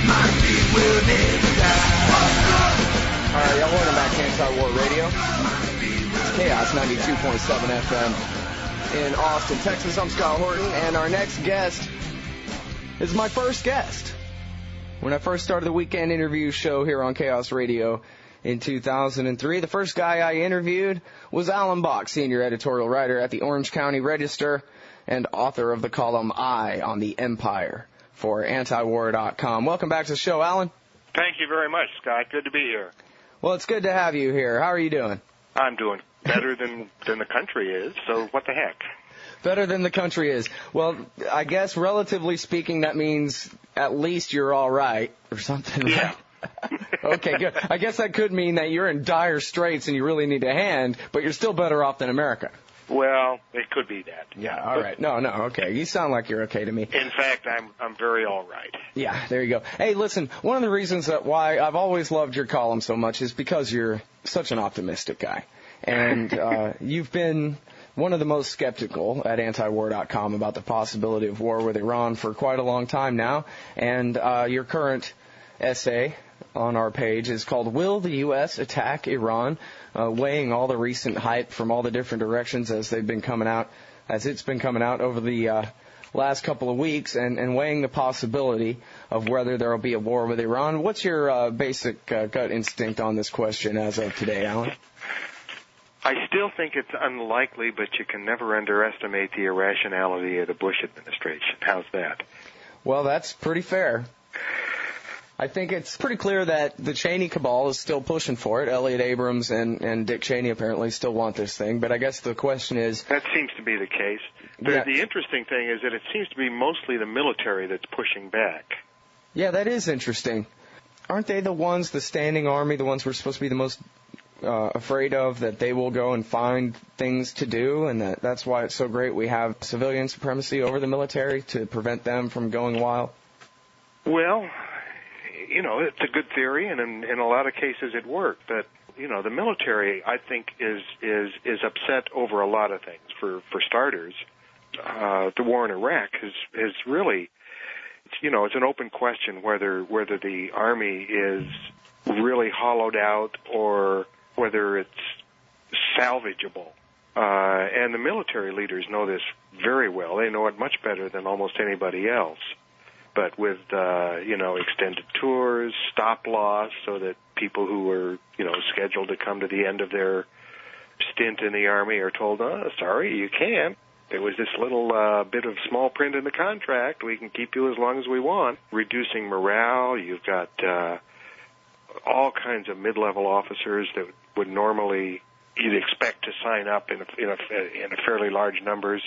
All right, y'all, welcome back to Anti-War Radio. It's Chaos 92.7 FM in Austin, Texas. I'm Scott Horton, and our next guest is my first guest. When I first started the weekend interview show here on Chaos Radio in 2003, the first guy I interviewed was Alan Bock, senior editorial writer at the Orange County Register and author of the column Eye on the Empire for antiwar.com. Welcome back to the show, Alan. Thank you very much, Scott. Good to be here. Well, it's good to have you here. How are you doing? I'm doing better than the country is, so what the heck? Better than the country is. Well, I guess relatively speaking, that means at least you're all right or something. Yeah. Okay, good. I guess that could mean that you're in dire straits and you really need a hand, but you're still better off than America. Well, it could be that. Yeah, all right. No, okay. You sound like you're okay to me. In fact, I'm very all right. Yeah, there you go. Hey, listen, one of the reasons that why I've always loved your column so much is because you're such an optimistic guy. And you've been one of the most skeptical at antiwar.com about the possibility of war with Iran for quite a long time now. And your current essay on our page is called Will the U.S. Attack Iran? Weighing all the recent hype from all the different directions as it's been coming out over the last couple of weeks, and weighing the possibility of whether there will be a war with Iran. What's your basic gut instinct on this question as of today, Alan? I still think it's unlikely, but you can never underestimate the irrationality of the Bush administration. How's that? Well, that's pretty fair. I think it's pretty clear that the Cheney cabal is still pushing for it. Elliot Abrams and Dick Cheney apparently still want this thing. But I guess the question is... That seems to be the case. Yeah. The interesting thing is that it seems to be mostly the military that's pushing back. Yeah, that is interesting. Aren't they the ones, the standing army, the ones we're supposed to be the most afraid of, that they will go and find things to do, and that's why it's so great we have civilian supremacy over the military to prevent them from going wild? Well... You know, it's a good theory, and in a lot of cases it worked. But you know, the military, I think, is upset over a lot of things. For starters, the war in Iraq is really, it's an open question whether the army is really hollowed out or whether it's salvageable. And the military leaders know this very well. They know it much better than almost anybody else. But with, extended tours, stop loss, so that people who were, scheduled to come to the end of their stint in the Army are told, sorry, you can't. There was this little bit of small print in the contract. We can keep you as long as we want. Reducing morale. You've got all kinds of mid-level officers that would normally you'd expect to sign up in a fairly large numbers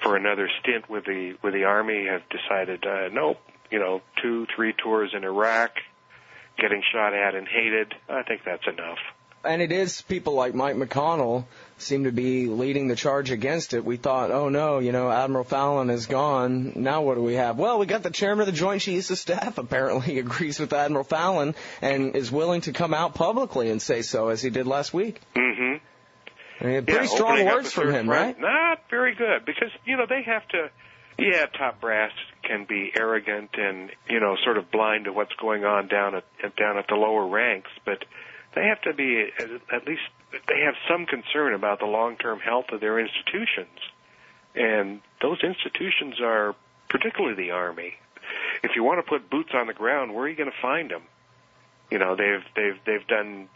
for another stint with the Army have decided, nope, 2-3 tours in Iraq, getting shot at and hated. I think that's enough. And it is people like Mike McConnell seem to be leading the charge against it. We thought, oh no, Admiral Fallon is gone. Now what do we have? Well, we got the chairman of the Joint Chiefs of Staff apparently agrees with Admiral Fallon and is willing to come out publicly and say so, as he did last week. Mm-hmm. I mean, pretty strong words from him, right? Not very good, because, they have to, top brass can be arrogant and, sort of blind to what's going on down at the lower ranks, but they have to be, at least, they have some concern about the long-term health of their institutions. And those institutions are particularly the Army. If you want to put boots on the ground, where are you going to find them? They've done...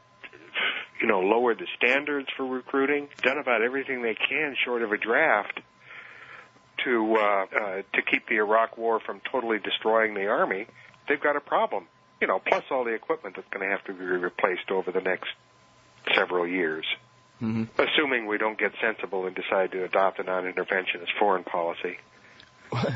lowered the standards for recruiting, done about everything they can short of a draft to keep the Iraq War from totally destroying the Army. They've got a problem, plus all the equipment that's going to have to be replaced over the next several years, assuming we don't get sensible and decide to adopt a non-interventionist foreign policy.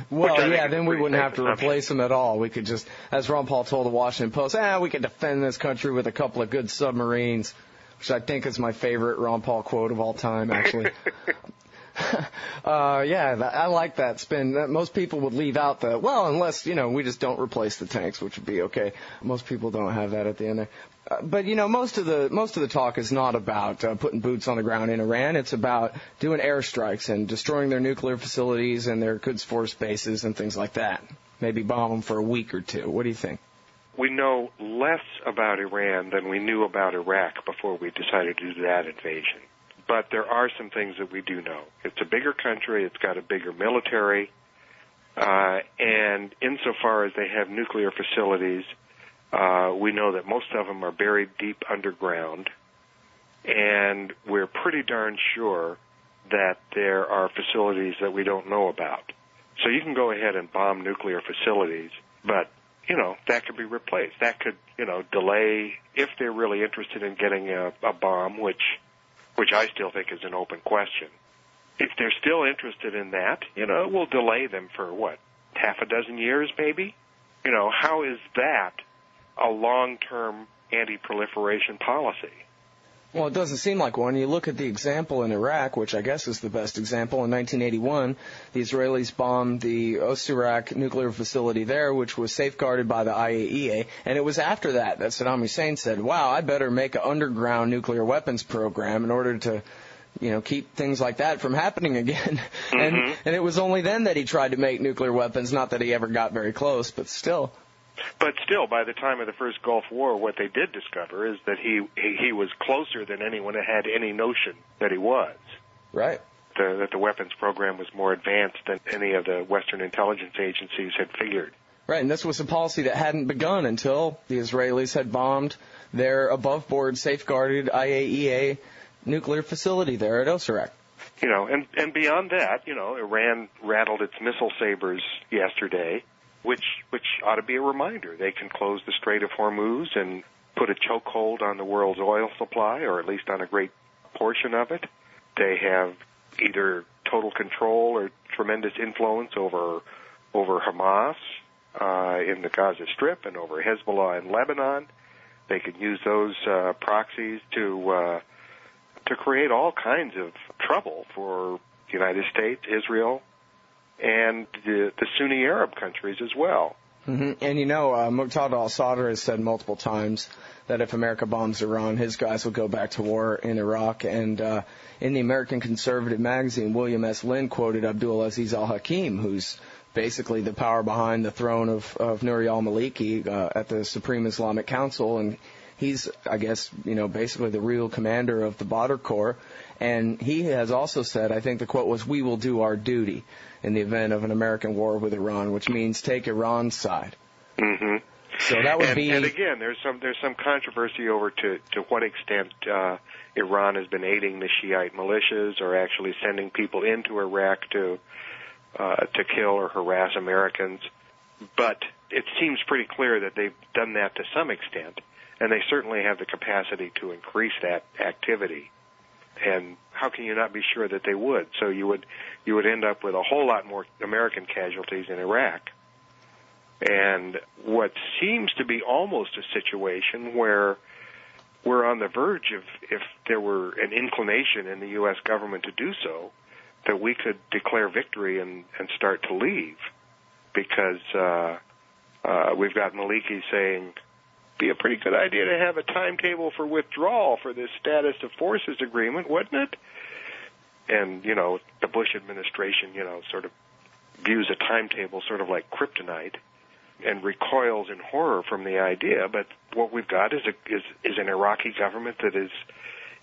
Well, yeah, then we wouldn't have to replace them at all. We could just, as Ron Paul told the Washington Post, we could defend this country with a couple of good submarines, which I think is my favorite Ron Paul quote of all time, actually. I like that spin. Most people would leave out unless, we just don't replace the tanks, which would be okay. Most people don't have that at the end there. But most of the talk is not about putting boots on the ground in Iran. It's about doing airstrikes and destroying their nuclear facilities and their Quds Force bases and things like that. Maybe bomb them for a week or two. What do you think? we know less about Iran than we knew about Iraq before we decided to do that invasion. But there are some things that we do know. It's a bigger country. It's got a bigger military. And insofar as they have nuclear facilities, we know that most of them are buried deep underground. And we're pretty darn sure that there are facilities that we don't know about. So you can go ahead and bomb nuclear facilities, but, that could be replaced. That could, delay, if they're really interested in getting a bomb, which I still think is an open question. If they're still interested in that, it will delay them for, half a dozen years maybe? How is that a long-term anti-proliferation policy? Well, it doesn't seem like one. You look at the example in Iraq, which I guess is the best example. In 1981, the Israelis bombed the Osirak nuclear facility there, which was safeguarded by the IAEA. And it was after that Saddam Hussein said, wow, I better make an underground nuclear weapons program in order to, keep things like that from happening again. Mm-hmm. And it was only then that he tried to make nuclear weapons, not that he ever got very close, but still. But still, by the time of the first Gulf War, what they did discover is that he was closer than anyone had any notion that he was. Right. That the weapons program was more advanced than any of the Western intelligence agencies had figured. Right, and this was a policy that hadn't begun until the Israelis had bombed their above-board, safeguarded IAEA nuclear facility there at Osirak. And beyond that, Iran rattled its missile sabers yesterday, which ought to be a reminder. They can close the Strait of Hormuz and put a chokehold on the world's oil supply, or at least on a great portion of it. They have either total control or tremendous influence over Hamas in the Gaza Strip and over Hezbollah in Lebanon. They can use those proxies to create all kinds of trouble for the United States, Israel, and the Sunni Arab countries as well. Mm-hmm. And Muqtada al-Sadr has said multiple times that if America bombs Iran, his guys will go back to war in Iraq. And in the American conservative magazine, William S. Lynn quoted Abdul Aziz al-Hakim, who's basically the power behind the throne of Nouri al-Maliki at the Supreme Islamic Council. And he's, I guess, basically the real commander of the Badr Corps. And he has also said, I think the quote was, "We will do our duty in the event of an American war with Iran," which means take Iran's side. Mm-hmm. So that would be. And again, there's some controversy over to what extent Iran has been aiding the Shiite militias or actually sending people into Iraq to kill or harass Americans. But it seems pretty clear that they've done that to some extent, and they certainly have the capacity to increase that activity. And how can you not be sure that they would? So you would end up with a whole lot more American casualties in Iraq. And what seems to be almost a situation where we're on the verge of, if there were an inclination in the U.S. government to do so, that we could declare victory and start to leave. Because we've got Maliki saying, be a pretty good idea to have a timetable for withdrawal for this status of forces agreement, wouldn't it? And, the Bush administration, sort of views a timetable sort of like kryptonite and recoils in horror from the idea. But what we've got is an Iraqi government that is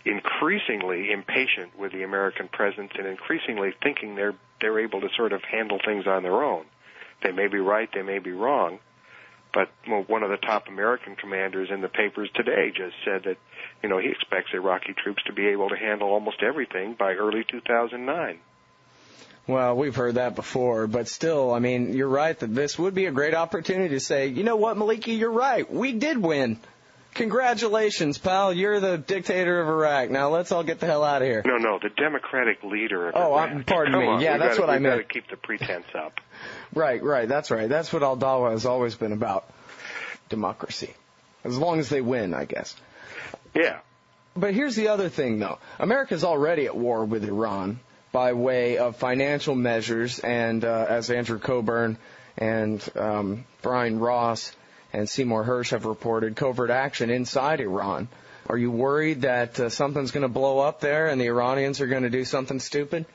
increasingly impatient with the American presence and increasingly thinking they're able to sort of handle things on their own. They may be right, they may be wrong. But one of the top American commanders in the papers today just said that, he expects Iraqi troops to be able to handle almost everything by early 2009. Well, we've heard that before, but still, you're right that this would be a great opportunity to say, you know what, Maliki, you're right. We did win. Congratulations, pal. You're the dictator of Iraq. Now let's all get the hell out of here. No, the democratic leader of Iraq. Pardon me. On, yeah, that's what I meant. We've got to keep the pretense up. Right, that's right. That's what al-Dawa has always been about. Democracy. As long as they win, I guess. Yeah. But here's the other thing, though. America's already at war with Iran by way of financial measures and, as Andrew Coburn and Brian Ross and Seymour Hersh have reported, covert action inside Iran. Are you worried that something's going to blow up there and the Iranians are going to do something stupid?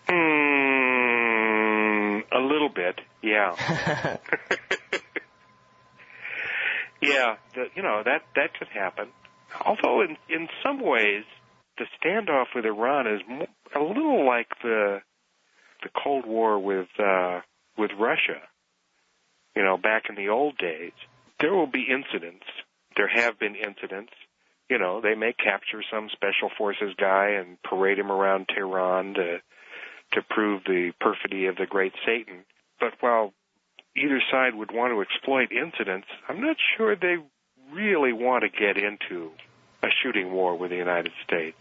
A little bit, yeah. Yeah, that could happen. Although in some ways, the standoff with Iran is a little like the Cold War with Russia. Back in the old days, there will be incidents. There have been incidents. They may capture some special forces guy and parade him around Tehran to prove the perfidy of the great Satan. But while either side would want to exploit incidents, I'm not sure they really want to get into a shooting war with the United States.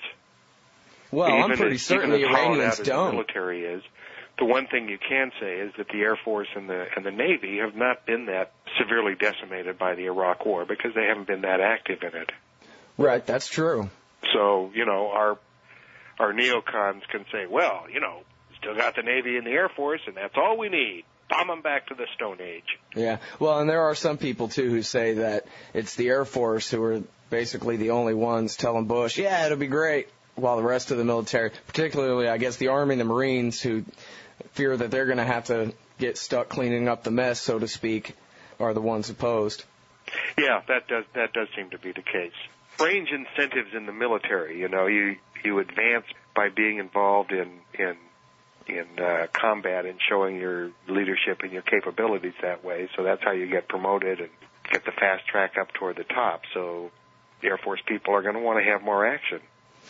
Well, I'm pretty certain the Iranians don't. The military is. The one thing you can say is that the Air Force and the Navy have not been that severely decimated by the Iraq War because they haven't been that active in it. Right, that's true. So, our neocons can say, well, still got the Navy and the Air Force, and that's all we need. Bomb them back to the Stone Age. Yeah, well, and there are some people, too, who say that it's the Air Force who are basically the only ones telling Bush, yeah, it'll be great, while the rest of the military, particularly, I guess, the Army and the Marines, who fear that they're going to have to get stuck cleaning up the mess, so to speak, are the ones opposed. Yeah, that does seem to be the case. Strange incentives in the military. You advance by being involved in combat and showing your leadership and your capabilities that way. So that's how you get promoted and get the fast track up toward the top. So the Air Force people are going to want to have more action.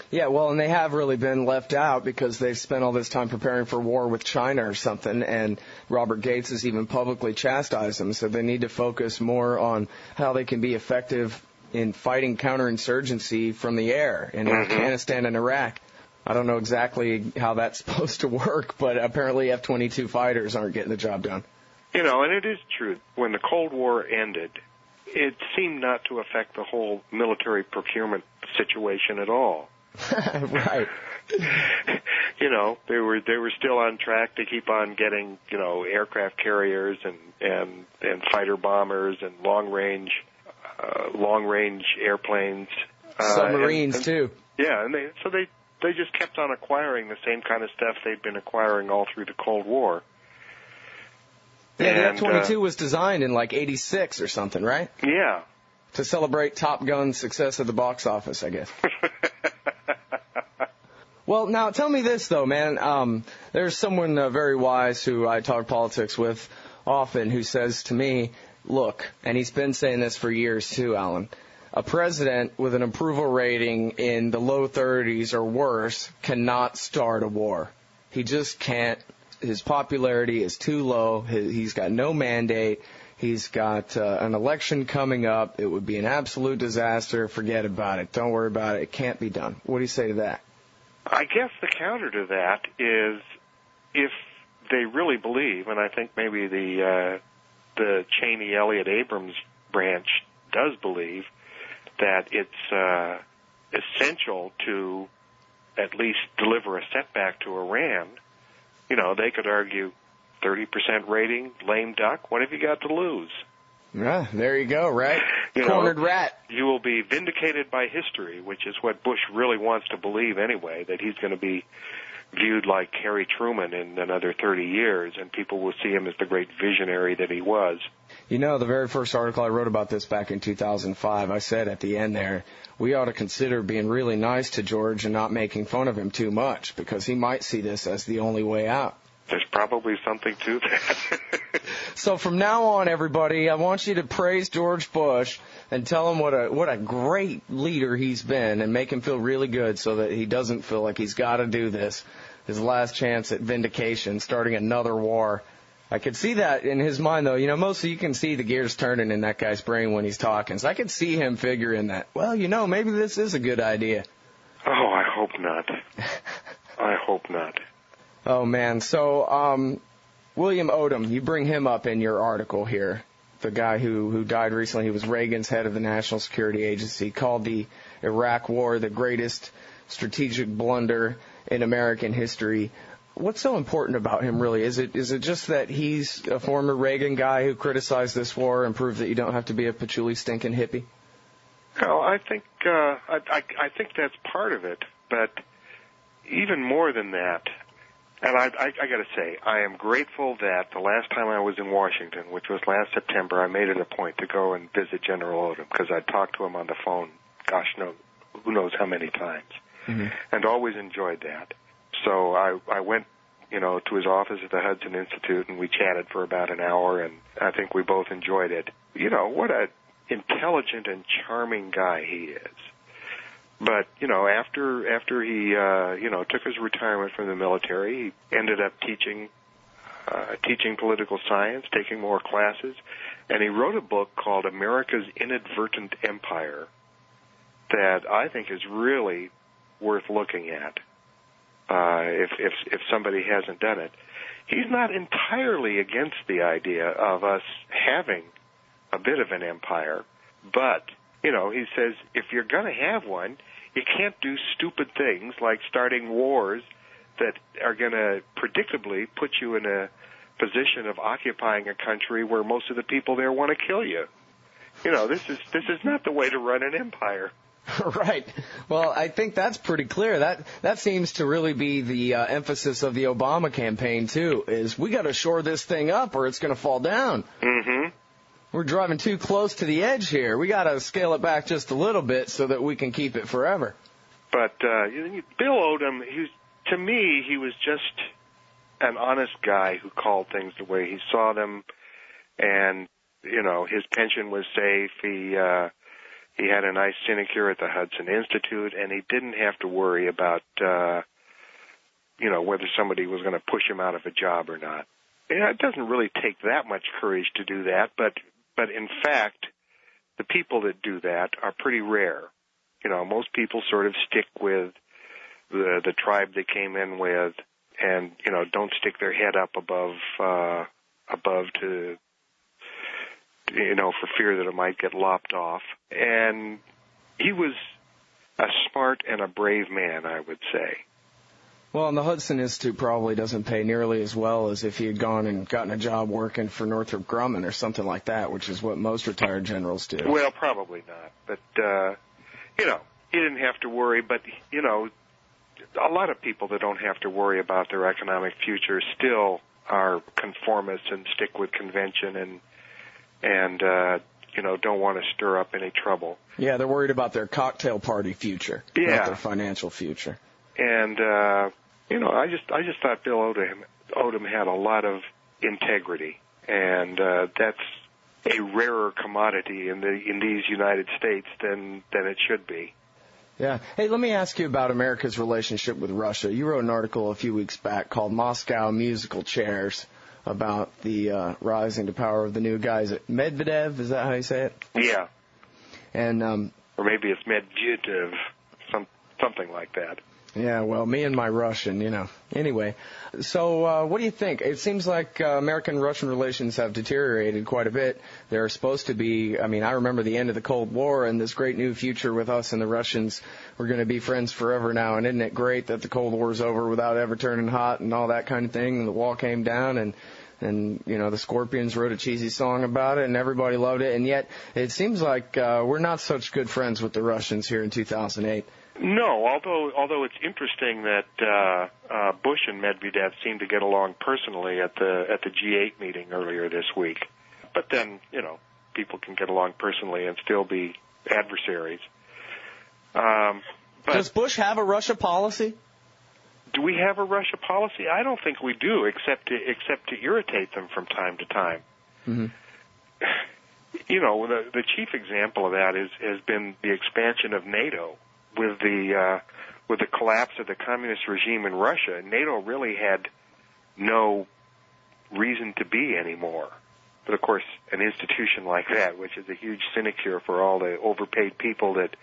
Yeah, well, and they have really been left out because they've spent all this time preparing for war with China or something, and Robert Gates has even publicly chastised them, so they need to focus more on how they can be effective in fighting counterinsurgency from the air in Afghanistan and Iraq. I don't know exactly how that's supposed to work, but apparently F-22 fighters aren't getting the job done. And it is true. When the Cold War ended, it seemed not to affect the whole military procurement situation at all. Right. They were still on track to keep on getting, aircraft carriers and fighter bombers and long range airplanes. Submarines too. Yeah, and they just kept on acquiring the same kind of stuff they'd been acquiring all through the Cold War. Yeah, the F-22 was designed in like 86 or something, right? Yeah. To celebrate Top Gun's success at the box office, I guess. Well, now, tell me this, though, man. There's someone very wise who I talk politics with often who says to me, look, and he's been saying this for years, too, Alan, a president with an approval rating in the low 30s or worse cannot start a war. He just can't. His popularity is too low. He's got no mandate. He's got an election coming up. It would be an absolute disaster. Forget about it. Don't worry about it. It can't be done. What do you say to that? I guess the counter to that is if they really believe, and I think maybe the Cheney, Elliott, Abrams branch does believe that it's essential to at least deliver a setback to Iran. They could argue 30% rating, lame duck, what have you got to lose? Yeah, there you go, right? Cornered rat. You will be vindicated by history, which is what Bush really wants to believe anyway, that he's going to be viewed like Harry Truman in another 30 years, and people will see him as the great visionary that he was. The very first article I wrote about this back in 2005, I said at the end there, we ought to consider being really nice to George and not making fun of him too much, because he might see this as the only way out. There's probably something to that. So from now on, everybody, I want you to praise George Bush and tell him what a great leader he's been and make him feel really good so that he doesn't feel like he's got to do this. His last chance at vindication, starting another war. I could see that in his mind, though. Mostly you can see the gears turning in that guy's brain when he's talking. So I could see him figuring that, well, maybe this is a good idea. Oh, I hope not. I hope not. Oh, man. So, William Odom, you bring him up in your article here. The guy who died recently, he was Reagan's head of the National Security Agency, called the Iraq War the greatest strategic blunder in American history. What's so important about him, really? Is it just that he's a former Reagan guy who criticized this war and proved that you don't have to be a patchouli stinking hippie? Well, I think I think that's part of it, but even more than that, And I got to say, I am grateful that the last time I was in Washington, which was last September, I made it a point to go and visit General Odom because I talked to him on the phone, who knows how many times, and always enjoyed that. So I went, to his office at the Hudson Institute, and we chatted for about an hour, and I think we both enjoyed it. What an intelligent and charming guy he is. But, after he, took his retirement from the military, he ended up teaching political science, taking more classes, and he wrote a book called America's Inadvertent Empire that I think is really worth looking at, if somebody hasn't done it. He's not entirely against the idea of us having a bit of an empire, but, he says if you're going to have one, you can't do stupid things like starting wars that are going to predictably put you in a position of occupying a country where most of the people there want to kill you. This is not the way to run an empire. Right. Well, I think that's pretty clear. That seems to really be the emphasis of the Obama campaign, too, is we got to shore this thing up or it's going to fall down. Mm-hmm. We're driving too close to the edge here. We got to scale it back just a little bit so that we can keep it forever. But Bill Odom, to me, he was just an honest guy who called things the way he saw them, and his pension was safe. He had a nice sinecure at the Hudson Institute, and he didn't have to worry about whether somebody was going to push him out of a job or not. It doesn't really take that much courage to do that, but in fact, the people that do that are pretty rare. Most people sort of stick with the tribe they came in with, and don't stick their head up above to for fear that it might get lopped off. And he was a smart and a brave man, I would say. Well, and the Hudson Institute probably doesn't pay nearly as well as if he had gone and gotten a job working for Northrop Grumman or something like that, which is what most retired generals do. Well, probably not. But, he didn't have to worry. But, a lot of people that don't have to worry about their economic future still are conformists and stick with convention and don't want to stir up any trouble. Yeah, they're worried about their cocktail party future, not their financial future. And, I just thought Bill Odom had a lot of integrity, and that's a rarer commodity in these United States than it should be. Yeah. Hey, let me ask you about America's relationship with Russia. You wrote an article a few weeks back called Moscow Musical Chairs about the rising to power of the new guys at Medvedev. Is that how you say it? Yeah. And or maybe it's Medvedev, something like that. Yeah, well, me and my Russian, Anyway, so what do you think? It seems like American-Russian relations have deteriorated quite a bit. They're supposed to be, I remember the end of the Cold War and this great new future with us and the Russians. We're going to be friends forever now, and isn't it great that the Cold War's over without ever turning hot and all that kind of thing, and the wall came down, and the Scorpions wrote a cheesy song about it, and everybody loved it, and yet it seems like we're not such good friends with the Russians here in 2008. No, although it's interesting that Bush and Medvedev seemed to get along personally at the G8 meeting earlier this week. But then, people can get along personally and still be adversaries. Does Bush have a Russia policy? Do we have a Russia policy? I don't think we do, except to irritate them from time to time. Mm-hmm. The chief example of that has been the expansion of NATO. With the collapse of the communist regime in Russia, NATO really had no reason to be anymore. But of course, an institution like that, which is a huge sinecure for all the overpaid people that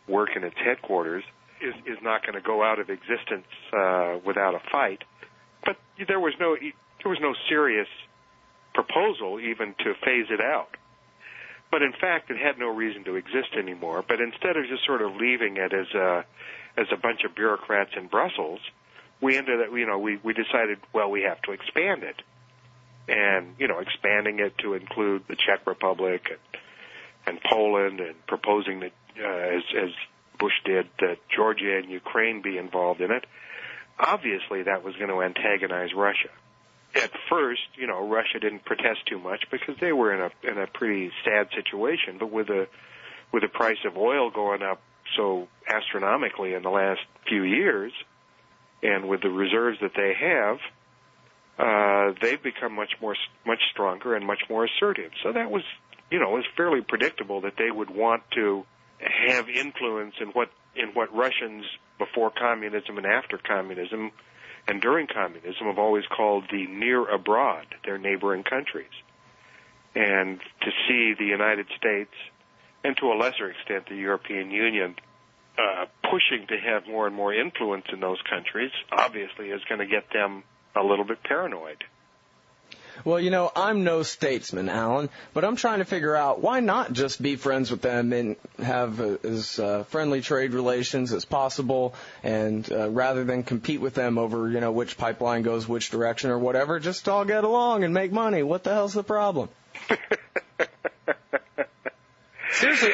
work in its headquarters, is not going to go out of existence without a fight. But there was no serious proposal even to phase it out. But in fact, it had no reason to exist anymore. But instead of just sort of leaving it as a bunch of bureaucrats in Brussels, we decided, well, we have to expand it, and expanding it to include the Czech Republic and Poland, and proposing that as Bush did, that Georgia and Ukraine be involved in it. obviously that was going to antagonize Russia. At first, Russia didn't protest too much because they were in a pretty sad situation. But with the price of oil going up so astronomically in the last few years, and with the reserves that they have, they've become much stronger and much more assertive. So that was, it was fairly predictable that they would want to have influence in what Russians before communism and after communism and during communism have always called the near abroad, their neighboring countries. And to see the United States, and to a lesser extent the European Union, pushing to have more and more influence in those countries, obviously is going to get them a little bit paranoid. Well, I'm no statesman, Alan, but I'm trying to figure out why not just be friends with them and have as friendly trade relations as possible, and rather than compete with them over, which pipeline goes which direction or whatever, just all get along and make money. What the hell's the problem? Seriously,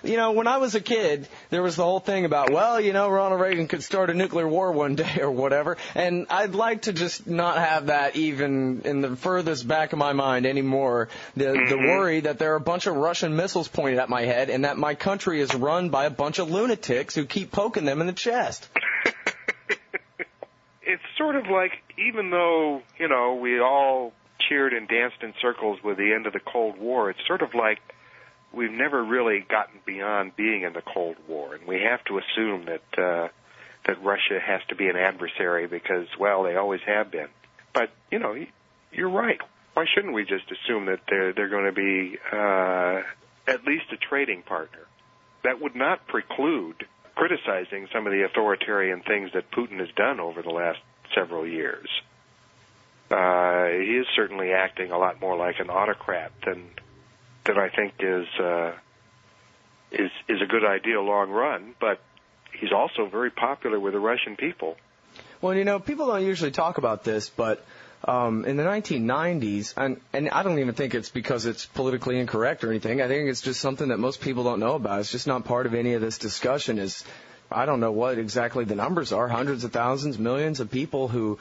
when I was a kid, there was the whole thing about, Ronald Reagan could start a nuclear war one day or whatever, and I'd like to just not have that even in the furthest back of my mind anymore. The worry that there are a bunch of Russian missiles pointed at my head and that my country is run by a bunch of lunatics who keep poking them in the chest. It's sort of like, even though, we all cheered and danced in circles with the end of the Cold War, it's sort of like we've never really gotten beyond being in the Cold War, and we have to assume that Russia has to be an adversary because, well, they always have been. But you're right. Why shouldn't we just assume that they're going to be at least a trading partner? That would not preclude criticizing some of the authoritarian things that Putin has done over the last several years. He is certainly acting a lot more like an autocrat than I think is a good idea long run, but he's also very popular with the Russian people. Well, people don't usually talk about this, but in the 1990s, and I don't even think it's because it's politically incorrect or anything. I think it's just something that most people don't know about. It's just not part of any of this discussion. I don't know what exactly the numbers are, hundreds of thousands, millions of people who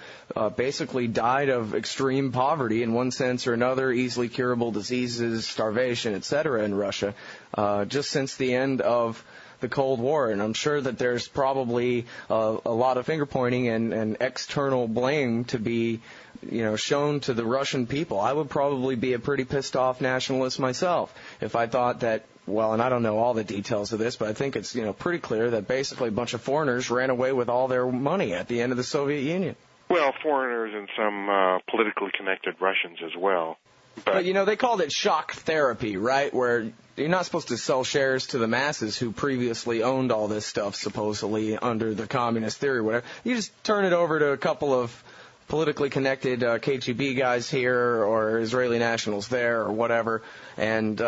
basically died of extreme poverty in one sense or another, easily curable diseases, starvation, etc. in Russia, just since the end of the Cold War. And I'm sure that there's probably a lot of finger-pointing and external blame to be shown to the Russian people. I would probably be a pretty pissed-off nationalist myself if I thought that, well, and I don't know all the details of this, but I think it's, pretty clear that basically a bunch of foreigners ran away with all their money at the end of the Soviet Union. Well, foreigners and some politically connected Russians as well. But they called it shock therapy, right, where you're not supposed to sell shares to the masses who previously owned all this stuff, supposedly, under the communist theory or whatever. You just turn it over to a couple of politically connected KGB guys here or Israeli nationals there or whatever, and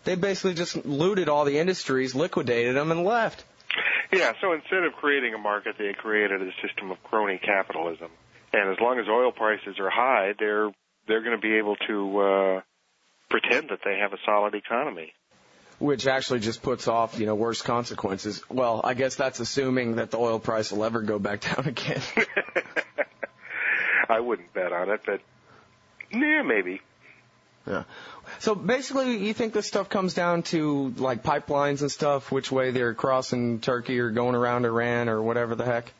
they basically just looted all the industries, liquidated them, and left. Yeah, so instead of creating a market, they created a system of crony capitalism. And as long as oil prices are high, they're going to be able to pretend that they have a solid economy. Which actually just puts off, worse consequences. Well, I guess that's assuming that the oil price will ever go back down again. I wouldn't bet on it, but yeah, maybe. Yeah. So basically, you think this stuff comes down to like pipelines and stuff, which way they're crossing Turkey or going around Iran or whatever the heck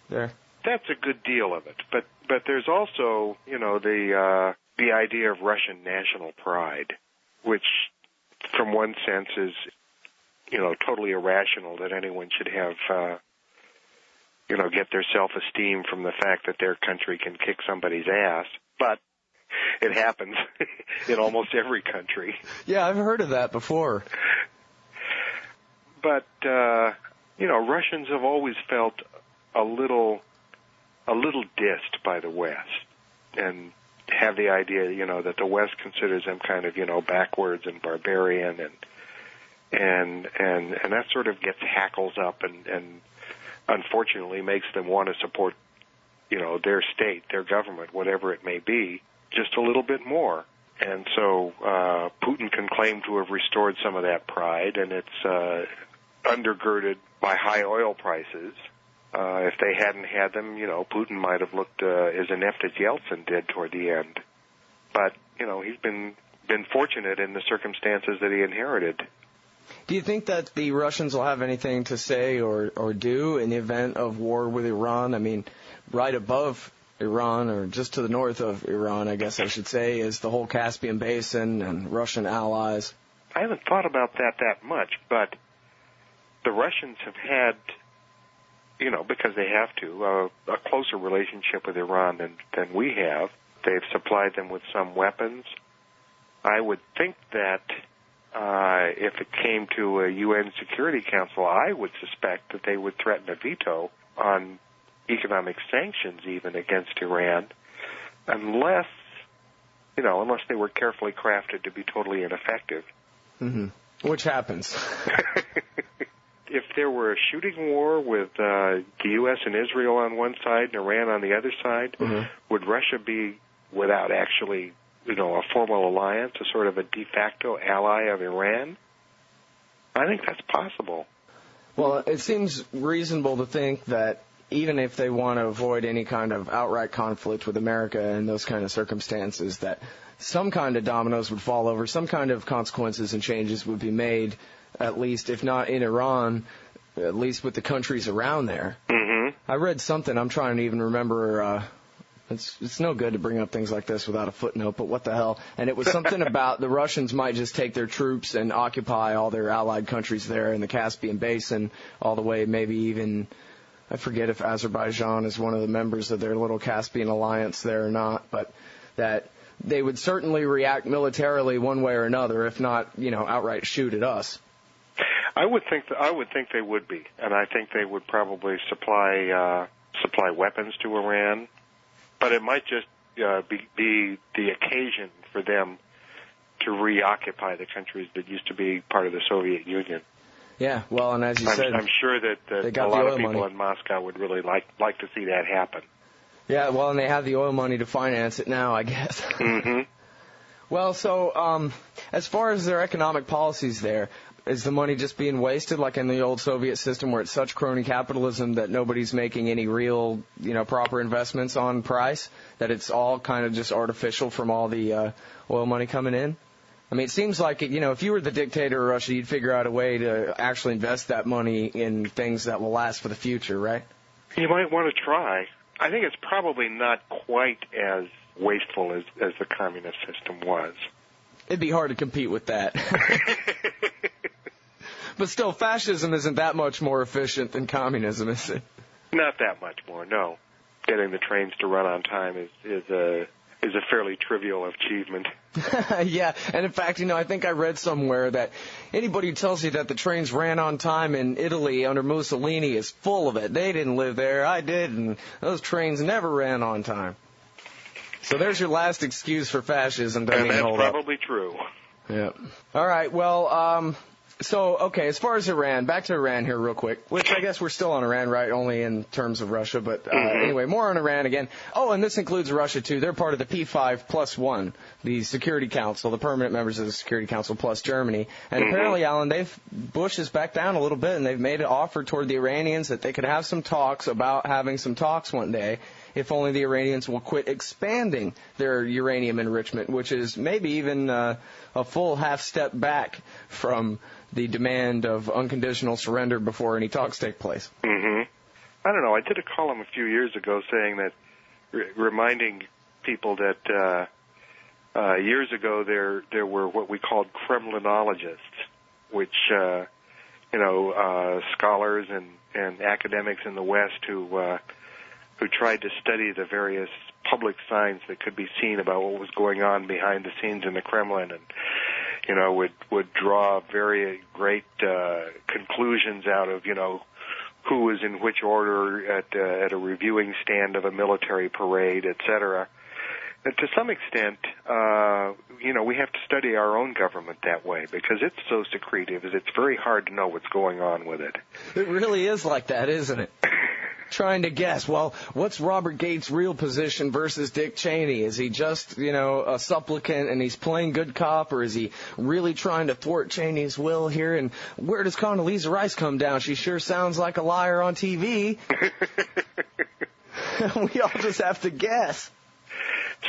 there? That's a good deal of it, but there's also, the idea of Russian national pride, which from one sense is, totally irrational that anyone should have get their self-esteem from the fact that their country can kick somebody's ass. But it happens in almost every country. Yeah, I've heard of that before. But, Russians have always felt a little dissed by the West and have the idea, that the West considers them kind of, backwards and barbarian and that sort of gets hackles up and unfortunately makes them want to support, their state, their government, whatever it may be, just a little bit more. And so Putin can claim to have restored some of that pride, and it's undergirded by high oil prices. If they hadn't had them, Putin might have looked as inept as Yeltsin did toward the end. But, he's been fortunate in the circumstances that he inherited. Do you think that the Russians will have anything to say or do in the event of war with Iran? I mean, right above Iran, or just to the north of Iran, I guess I should say, is the whole Caspian Basin and Russian allies. I haven't thought about that much, but the Russians have had, because they have to, a closer relationship with Iran than we have. They've supplied them with some weapons. I would think that if it came to a UN Security Council, I would suspect that they would threaten a veto on economic sanctions even against Iran, unless they were carefully crafted to be totally ineffective. Mm-hmm. Which happens. If there were a shooting war with the U.S. and Israel on one side and Iran on the other side, would Russia be, without actually, a formal alliance, a sort of a de facto ally of Iran? I think that's possible. Well, it seems reasonable to think that even if they want to avoid any kind of outright conflict with America in those kind of circumstances, that some kind of dominoes would fall over, some kind of consequences and changes would be made, at least, if not in Iran, at least with the countries around there. Mm-hmm. I read something, I'm trying to even remember, it's no good to bring up things like this without a footnote, but what the hell. And it was something about the Russians might just take their troops and occupy all their allied countries there in the Caspian Basin, all the way maybe even, I forget if Azerbaijan is one of the members of their little Caspian alliance there or not, but that they would certainly react militarily one way or another, if not, outright shoot at us. I would think they would be, and I think they would probably supply weapons to Iran, but it might just be the occasion for them to reoccupy the countries that used to be part of the Soviet Union. Yeah, well, and as you said, I'm sure that a lot of people in Moscow would really like to see that happen. Yeah, well, and they have the oil money to finance it now, I guess. Mm-hmm. Well, so as far as their economic policies there, is the money just being wasted like in the old Soviet system where it's such crony capitalism that nobody's making any real, proper investments on price, that it's all kind of just artificial from all the oil money coming in? I mean, it seems like, if you were the dictator of Russia, you'd figure out a way to actually invest that money in things that will last for the future, right? You might want to try. I think it's probably not quite as wasteful as the communist system was. It'd be hard to compete with that. But still, fascism isn't that much more efficient than communism, is it? Not that much more, no. Getting the trains to run on time is a fairly trivial achievement. Yeah, and in fact, I think I read somewhere that anybody who tells you that the trains ran on time in Italy under Mussolini is full of it. They didn't live there, I did, and those trains never ran on time. So there's your last excuse for fascism. And that's probably true. Yeah. All right, well, okay, as far as Iran, back to Iran here real quick, which I guess we're still on Iran, right, only in terms of Russia, but anyway, more on Iran again. Oh, and this includes Russia, too. They're part of the P5+1, the Security Council, the permanent members of the Security Council, plus Germany. And apparently, Alan, Bush has backed down a little bit, and they've made an offer toward the Iranians that they could have some talks about having some talks one day, if only the Iranians will quit expanding their uranium enrichment, which is maybe even a full half step back from the demand of unconditional surrender before any talks take place. Mm-hmm. I don't know. I did a column a few years ago saying that, reminding people that years ago there were what we called Kremlinologists, which scholars and academics in the West who tried to study the various public signs that could be seen about what was going on behind the scenes in the Kremlin, and would draw very great conclusions out of who was in which order at a reviewing stand of a military parade, etc. And to some extent, we have to study our own government that way because it's so secretive. It's very hard to know what's going on with it. It really is like that, isn't it? trying to guess, well, what's Robert Gates' real position versus Dick Cheney? Is he just, a supplicant and he's playing good cop, or is he really trying to thwart Cheney's will here? And where does Condoleezza Rice come down? She sure sounds like a liar on TV. We all just have to guess.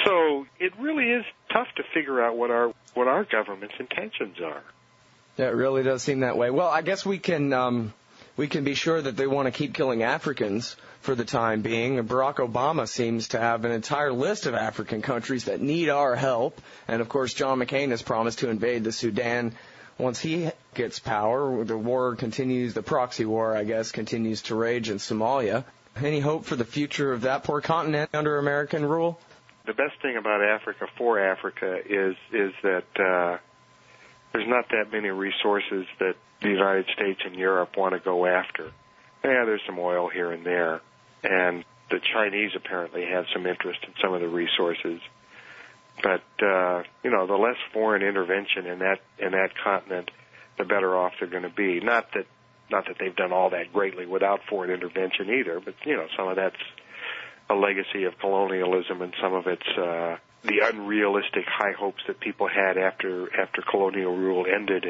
So it really is tough to figure out what our government's intentions are. Yeah, it really does seem that way. Well, I guess we can be sure that they want to keep killing Africans for the time being. Barack Obama seems to have an entire list of African countries that need our help. And, of course, John McCain has promised to invade the Sudan once he gets power. The war continues, the proxy war, I guess, continues to rage in Somalia. Any hope for the future of that poor continent under American rule? The best thing about Africa for Africa is that there's not that many resources that the United States and Europe want to go after. Yeah, there's some oil here and there, and the Chinese apparently have some interest in some of the resources. But the less foreign intervention in that continent, the better off they're going to be. Not that they've done all that greatly without foreign intervention either, but some of that's a legacy of colonialism, and some of it's the unrealistic high hopes that people had after colonial rule ended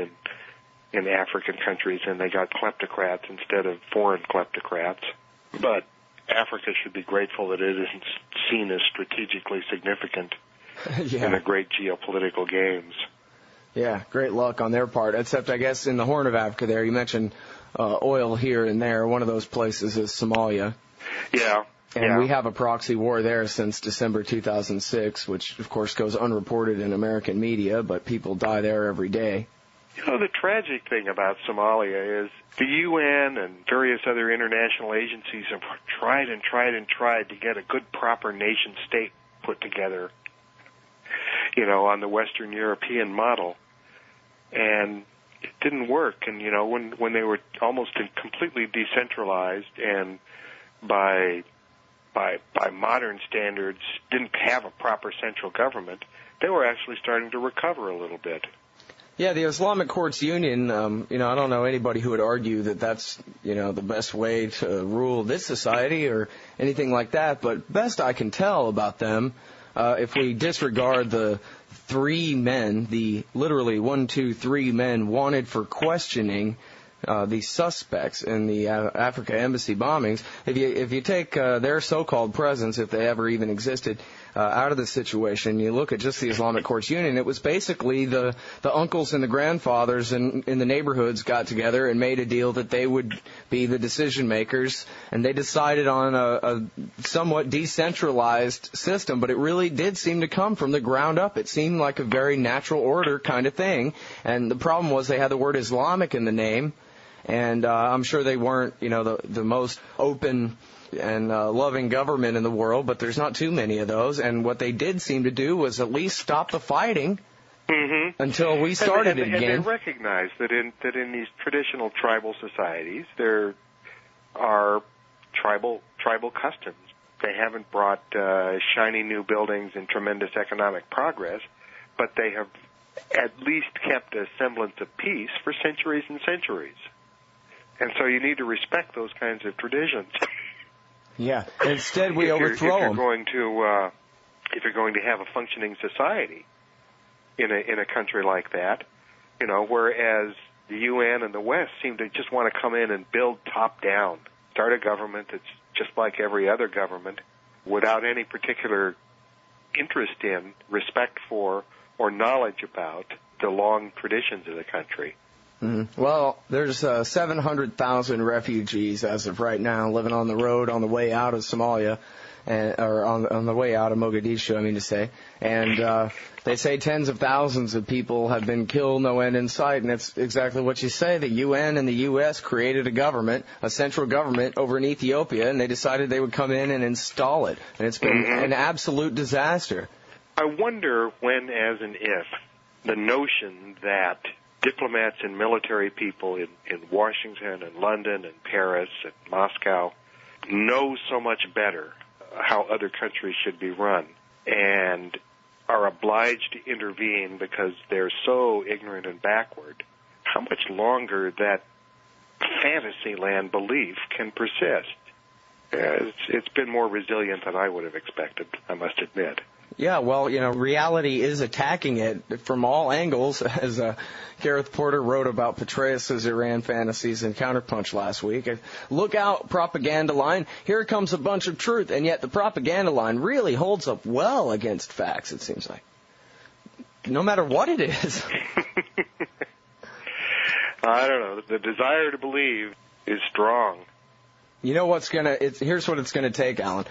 in African countries, and they got kleptocrats instead of foreign kleptocrats. But Africa should be grateful that it isn't seen as strategically significant in the great geopolitical games. Yeah, great luck on their part, except I guess in the Horn of Africa there, you mentioned oil here and there. One of those places is Somalia. Yeah. And we have a proxy war there since December 2006, which, of course, goes unreported in American media, but people die there every day. The tragic thing about Somalia is the UN and various other international agencies have tried to get a good, proper nation-state put together, on the Western European model. And it didn't work. And, when they were almost completely decentralized and by modern standards didn't have a proper central government, they were actually starting to recover a little bit. Yeah, the Islamic Courts Union, I don't know anybody who would argue that that's, the best way to rule this society or anything like that, but best I can tell about them, if we disregard the three men, the literally 1, 2, 3 men wanted for questioning the suspects in the Africa embassy bombings, if you take their so-called presence, if they ever even existed, out of the situation, you look at just the Islamic Courts Union, it was basically the uncles and the grandfathers in the neighborhoods got together and made a deal that they would be the decision makers, and they decided on a somewhat decentralized system, but it really did seem to come from the ground up. It seemed like a very natural order kind of thing, and the problem was they had the word Islamic in the name. And I'm sure they weren't, the most open and loving government in the world, but there's not too many of those. And what they did seem to do was at least stop the fighting until we started it again. And they recognize that in these traditional tribal societies, there are tribal customs. They haven't brought shiny new buildings and tremendous economic progress, but they have at least kept a semblance of peace for centuries and centuries. And so you need to respect those kinds of traditions. Yeah. Instead, we overthrow them. If you're going to have a functioning society in a country like that, whereas the UN and the West seem to just want to come in and build top down, start a government that's just like every other government, without any particular interest in, respect for, or knowledge about the long traditions of the country. Mm-hmm. Well, there's 700,000 refugees as of right now living on the road on the way out of Somalia, or on the way out of Mogadishu, I mean to say. And they say tens of thousands of people have been killed, no end in sight. And it's exactly what you say. The UN and the U.S. created a government, a central government over in Ethiopia, and they decided they would come in and install it. And it's been an absolute disaster. I wonder when, as and if, the notion that diplomats and military people in Washington and London and Paris and Moscow know so much better how other countries should be run and are obliged to intervene because they're so ignorant and backward, how much longer that fantasyland belief can persist. it's been more resilient than I would have expected, I must admit. Yeah, well, reality is attacking it from all angles, as Gareth Porter wrote about Petraeus' Iran fantasies in Counterpunch last week. Look out, propaganda line. Here comes a bunch of truth, and yet the propaganda line really holds up well against facts, it seems like. No matter what it is. I don't know. The desire to believe is strong. You know here's what it's gonna take, Alan.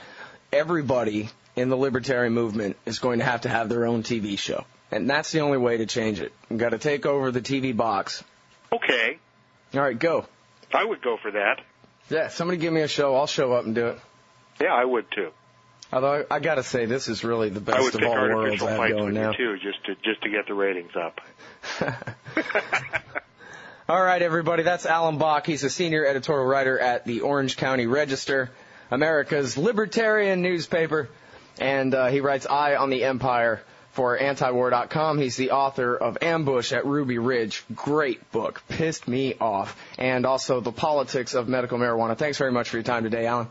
Everybody in the libertarian movement is going to have their own TV show. And that's the only way to change it. You've got to take over the TV box. Okay. All right, go. I would go for that. Yeah, somebody give me a show. I'll show up and do it. Yeah, I would too. Although I got to say, this is really the best of all worlds I have going now. Too, just to get the ratings up. All right, everybody, that's Alan Bock. He's a senior editorial writer at the Orange County Register, America's libertarian newspaper. And he writes Eye on the Empire for antiwar.com. He's the author of Ambush at Ruby Ridge. Great book. Pissed me off. And also The Politics of Medical Marijuana. Thanks very much for your time today, Alan.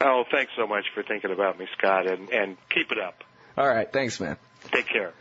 Oh, thanks so much for thinking about me, Scott, and keep it up. All right. Thanks, man. Take care.